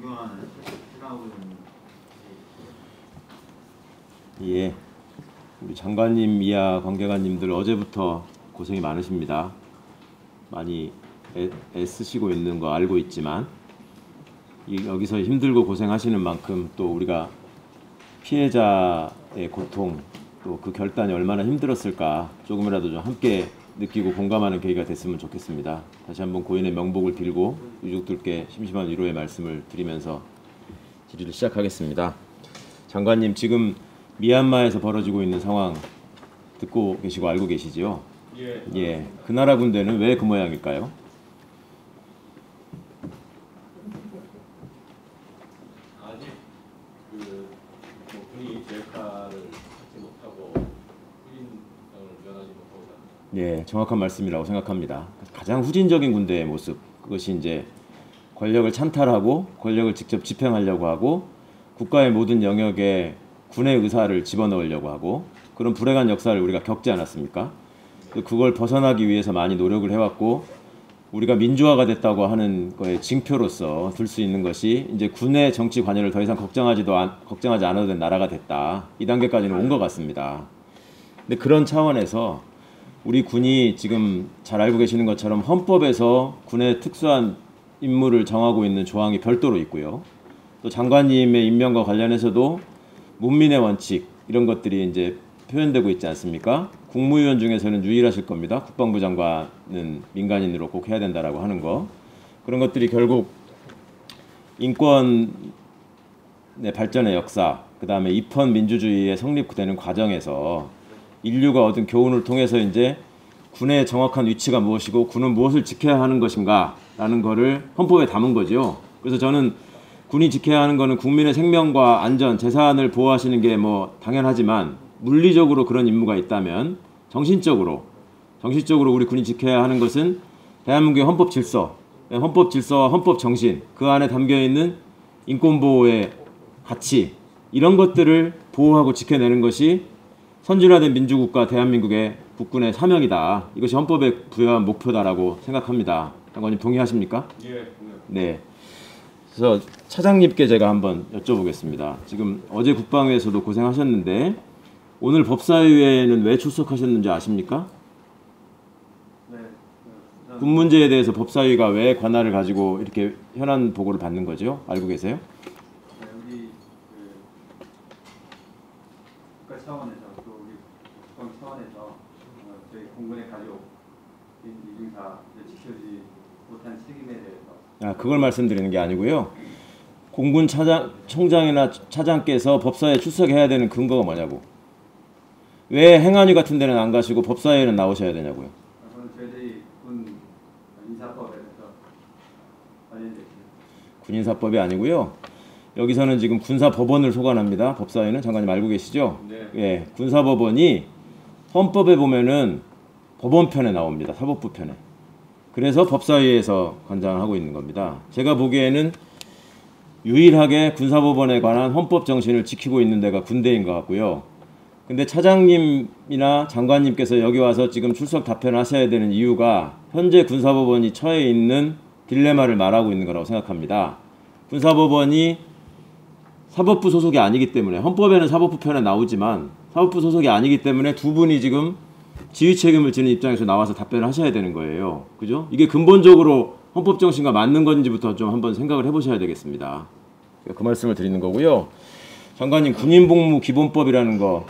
존경하는 최강욱 의원님. 예, 우리 장관님 이하 관계관님들 어제부터 고생이 많으십니다. 많이 애쓰시고 있는 거 알고 있지만 여기서 힘들고 고생하시는 만큼 또 우리가 피해자의 고통 또 그 결단이 얼마나 힘들었을까 조금이라도 좀 함께 느끼고 공감하는 계기가 됐으면 좋겠습니다. 다시 한번 고인의 명복을 빌고 유족들께 심심한 위로의 말씀을 드리면서 질의를 시작하겠습니다. 장관님, 지금 미얀마에서 벌어지고 있는 상황 듣고 계시고 알고 계시지요? 예. 그 나라 군대는 왜 그 모양일까요? 아직 군이 제 역할을 하지 못하고 후진을 면하지 못하고 있습니다. 예, 정확한 말씀이라고 생각합니다. 가장 후진적인 군대의 모습, 그것이 이제 권력을 찬탈하고 권력을 직접 집행하려고 하고 국가의 모든 영역에 군의 의사를 집어넣으려고 하고 그런 불행한 역사를 우리가 겪지 않았습니까? 그걸 벗어나기 위해서 많이 노력을 해왔고 우리가 민주화가 됐다고 하는 거에 징표로서 들 수 있는 것이 이제 군의 정치 관여를 더 이상 걱정하지 않아도 된 나라가 됐다. 이 단계까지는 온 것 같습니다. 근데 그런 차원에서 우리 군이 지금 잘 알고 계시는 것처럼 헌법에서 군의 특수한 임무를 정하고 있는 조항이 별도로 있고요. 또 장관님의 임명과 관련해서도 문민의 원칙 이런 것들이 이제 표현되고 있지 않습니까? 국무위원 중에서는 유일하실 겁니다. 국방부 장관은 민간인으로 꼭 해야 된다라고 하는 거. 그런 것들이 결국 인권의 발전의 역사, 그 다음에 입헌 민주주의의 성립되는 과정에서 인류가 얻은 교훈을 통해서 이제 군의 정확한 위치가 무엇이고 군은 무엇을 지켜야 하는 것인가라는 거를 헌법에 담은 거죠. 그래서 저는 군이 지켜야 하는 것은 국민의 생명과 안전, 재산을 보호하시는 게 뭐 당연하지만 물리적으로 그런 임무가 있다면 정신적으로 우리 군이 지켜야 하는 것은 대한민국의 헌법 질서와 헌법 정신, 그 안에 담겨 있는 인권 보호의 가치 이런 것들을 보호하고 지켜내는 것이 선진화된 민주국가 대한민국의 국군의 사명이다. 이것이 헌법에 부여한 목표다라고 생각합니다. 장관님 동의하십니까? 예, 네. 그래서 차장님께 제가 한번 여쭤보겠습니다. 지금 어제 국방위에서도 고생하셨는데 오늘 법사위에는 왜 출석하셨는지 아십니까? 네. 군 문제에 대해서 법사위가 왜 관할을 가지고 이렇게 현안 보고를 받는 거죠? 알고 계세요? 네, 우리 국가 차원에서 또 우리 국방 차원에서 저희 공군의 가족 이중사를 지켜주지 못한 책임에 대해서 그걸 말씀드리는 게 아니고요. 공군 총장이나 차장께서 법사위에 출석해야 되는 근거가 뭐냐고. 왜 행안위 같은 데는 안 가시고 법사위에는 나오셔야 되냐고요. 그건 저희들이 군 인사법에서 관련됐습니다. 군인사법이 아니고요. 여기서는 지금 군사법원을 소관합니다. 법사위는 장관님 알고 계시죠? 네. 예, 군사법원이 헌법에 보면은 법원편에 나옵니다. 사법부 편에. 그래서 법사위에서 관장하고 있는 겁니다. 제가 보기에는 유일하게 군사법원에 관한 헌법 정신을 지키고 있는 데가 군대인 것 같고요. 근데 차장님이나 장관님께서 여기 와서 지금 출석 답변하셔야 되는 이유가 현재 군사법원이 처해 있는 딜레마를 말하고 있는 거라고 생각합니다. 군사법원이 사법부 소속이 아니기 때문에 헌법에는 사법부 편에 나오지만 사법부 소속이 아니기 때문에 두 분이 지금 지휘 책임을 지는 입장에서 나와서 답변을 하셔야 되는 거예요. 그죠? 이게 근본적으로 헌법 정신과 맞는 건지부터 좀 한번 생각을 해보셔야 되겠습니다. 그 말씀을 드리는 거고요. 장관님, 군인복무기본법이라는 거,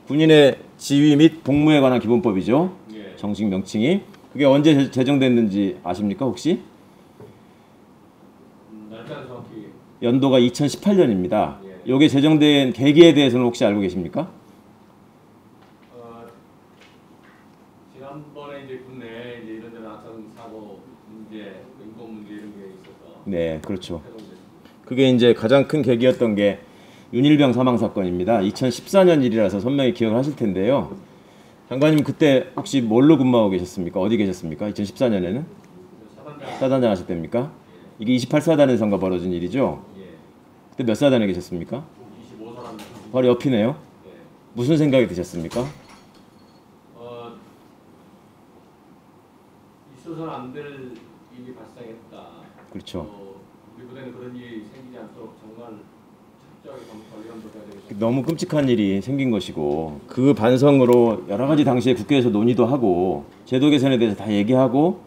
군인의 지휘 및 복무에 관한 기본법이죠. 예. 정식 명칭이. 그게 언제 제정됐는지 아십니까 혹시? 날짜는 정확히 연도가 2018년입니다. 예. 이게 제정된 계기에 대해서는 혹시 알고 계십니까? 지난번에 이제 국내 이제 이런 데는 안전 사고 문제, 인권 문제 이런 게 있어서 네, 그렇죠. 해동됐습니다. 그게 이제 가장 큰 계기였던 게 윤일병 사망 사건입니다. 2014년 일이라서 선명히 기억을 하실 텐데요. 장관님 그때 혹시 뭘로 근무하고 계셨습니까? 어디 계셨습니까? 2014년에는? 사단장 하실 때입니까? 이게 28사단에선가 벌어진 일이죠? 예. 그때 몇 사단에 계셨습니까? 25사람. 바로 옆이네요. 예. 무슨 생각이 드셨습니까? 있어서는 안 될 일이 발생했다. 그렇죠. 우리 부대는 그런 일이 생기지 않도록 또 정말 철저하게 관리감독 해야 되겠죠. 너무 끔찍한 일이 생긴 것이고 그 반성으로 여러 가지 당시에 국회에서 논의도 하고 제도 개선에 대해서 다 얘기하고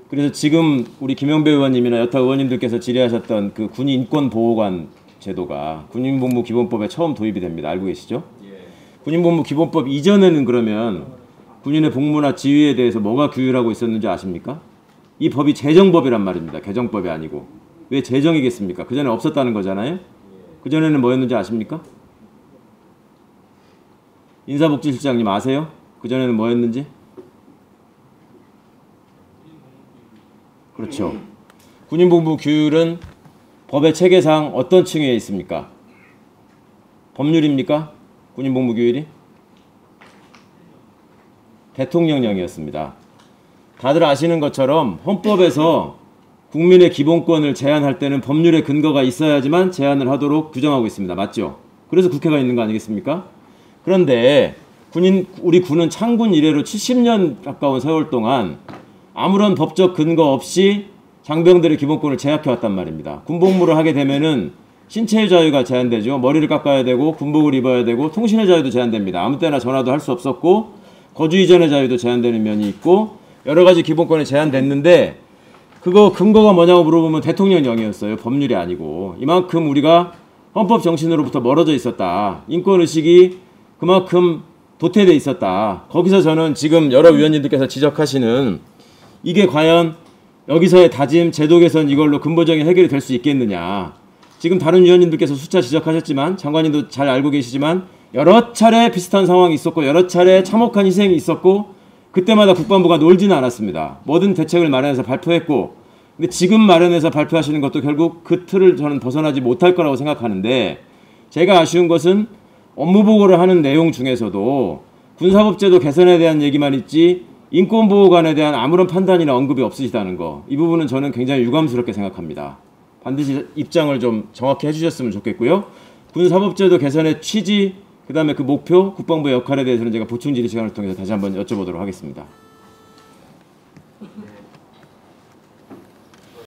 그래서 지금 우리 김영배 의원님이나 여타 의원님들께서 질의하셨던 그 군인권보호관 제도가 군인복무기본법에 처음 도입이 됩니다. 알고 계시죠? 예. 군인복무기본법 이전에는 그러면 군인의 복무나 지위에 대해서 뭐가 규율하고 있었는지 아십니까? 이 법이 제정법이란 말입니다. 개정법이 아니고. 왜 제정이겠습니까? 그전에 없었다는 거잖아요. 그전에는 뭐였는지 아십니까? 인사복지실장님 아세요? 그전에는 뭐였는지? 그렇죠. 군인복무 규율은 법의 체계상 어떤 층위에 있습니까? 법률입니까? 군인복무 규율이? 대통령령이었습니다. 다들 아시는 것처럼 헌법에서 국민의 기본권을 제한할 때는 법률의 근거가 있어야지만 제한을 하도록 규정하고 있습니다. 맞죠? 그래서 국회가 있는 거 아니겠습니까? 그런데 우리 군은 창군 이래로 70년 가까운 세월 동안 아무런 법적 근거 없이 장병들의 기본권을 제약해왔단 말입니다. 군복무를 하게 되면은 신체의 자유가 제한되죠. 머리를 깎아야 되고 군복을 입어야 되고 통신의 자유도 제한됩니다. 아무 때나 전화도 할 수 없었고 거주 이전의 자유도 제한되는 면이 있고 여러 가지 기본권이 제한됐는데 그거 근거가 뭐냐고 물어보면 대통령령이었어요. 법률이 아니고. 이만큼 우리가 헌법 정신으로부터 멀어져 있었다. 인권의식이 그만큼 도태돼 있었다. 거기서 저는 지금 여러 위원님들께서 지적하시는 이게 과연 여기서의 다짐, 제도 개선 이걸로 근본적인 해결이 될 수 있겠느냐. 지금 다른 위원님들께서 숫자 지적하셨지만 장관님도 잘 알고 계시지만 여러 차례 비슷한 상황이 있었고 여러 차례 참혹한 희생이 있었고 그때마다 국방부가 놀지는 않았습니다. 뭐든 대책을 마련해서 발표했고 근데 지금 마련해서 발표하시는 것도 결국 그 틀을 저는 벗어나지 못할 거라고 생각하는데 제가 아쉬운 것은 업무보고를 하는 내용 중에서도 군사법제도 개선에 대한 얘기만 있지 인권보호관에 대한 아무런 판단이나 언급이 없으시다는 거. 이 부분은 저는 굉장히 유감스럽게 생각합니다. 반드시 입장을 좀 정확히 해주셨으면 좋겠고요. 군사법제도 개선의 취지, 그 다음에 그 목표, 국방부의 역할에 대해서는 제가 보충 질의 시간을 통해서 다시 한번 여쭤보도록 하겠습니다.